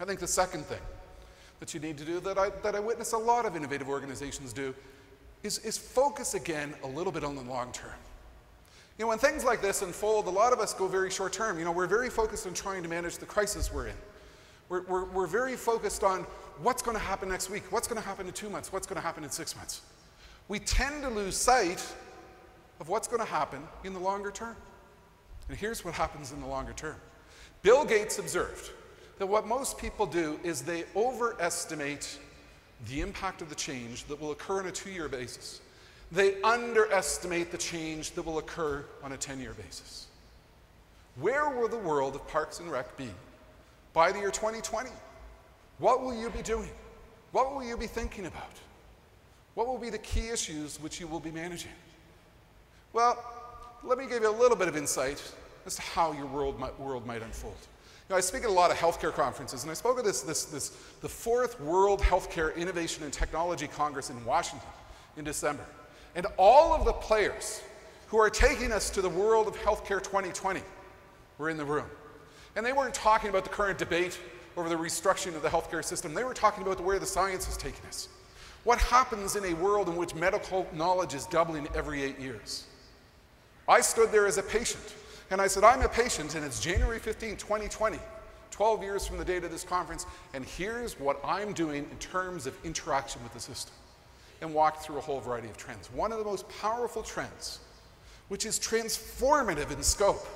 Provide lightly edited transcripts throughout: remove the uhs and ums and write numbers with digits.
I think the second thing that you need to do that I witness a lot of innovative organizations do is focus again a little bit on the long term. You know, when things like this unfold, a lot of us go very short term. You know, we're very focused on trying to manage the crisis we're in. We're very focused on what's going to happen next week, what's going to happen in 2 months, what's going to happen in 6 months. We tend to lose sight of what's going to happen in the longer term. And here's what happens in the longer term. Bill Gates observed that what most people do is they overestimate the impact of the change that will occur on a 2-year basis. They underestimate the change that will occur on a 10-year basis. Where will the world of Parks and Rec be by the year 2020? What will you be doing? What will you be thinking about? What will be the key issues which you will be managing? Well, let me give you a little bit of insight as to how your world might unfold. You know, I speak at a lot of healthcare conferences, and I spoke at the 4th World Healthcare Innovation and Technology Congress in Washington in December. And all of the players who are taking us to the world of healthcare 2020 were in the room. And they weren't talking about the current debate over the restructuring of the healthcare system. They were talking about where the science is taking us. What happens in a world in which medical knowledge is doubling every 8 years? I stood there as a patient, and I said, I'm a patient, and it's January 15, 2020, 12 years from the date of this conference, and here's what I'm doing in terms of interaction with the system, and walked through a whole variety of trends. One of the most powerful trends, which is transformative in scope,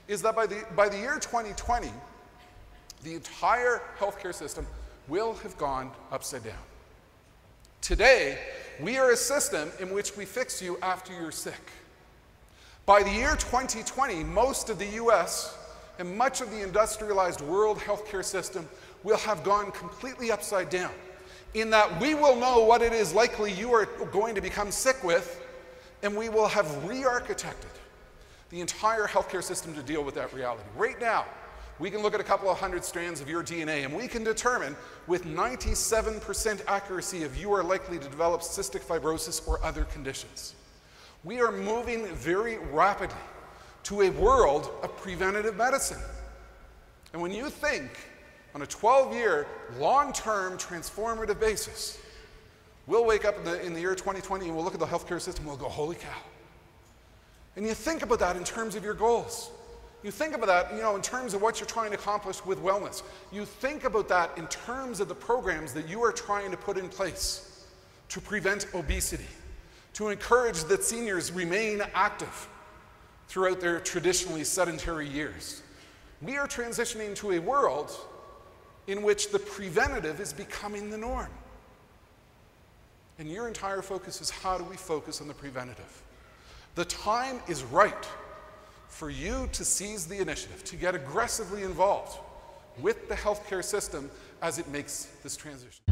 is that by the year 2020, the entire healthcare system will have gone upside down. Today, we are a system in which we fix you after you're sick. By the year 2020, most of the US and much of the industrialized world healthcare system will have gone completely upside down, in that we will know what it is likely you are going to become sick with, and we will have re-architected the entire healthcare system to deal with that reality. Right now, we can look at a couple of hundred strands of your DNA, and we can determine with 97% accuracy if you are likely to develop cystic fibrosis or other conditions. We are moving very rapidly to a world of preventative medicine. And when you think on a 12-year, long-term, transformative basis, we'll wake up in the year 2020 and we'll look at the healthcare system and we'll go, holy cow. And you think about that in terms of your goals. You think about that, you know, in terms of what you're trying to accomplish with wellness. You think about that in terms of the programs that you are trying to put in place to prevent obesity, to encourage that seniors remain active throughout their traditionally sedentary years. We are transitioning to a world in which the preventative is becoming the norm. And your entire focus is, how do we focus on the preventative? The time is right for you to seize the initiative, to get aggressively involved with the healthcare system as it makes this transition.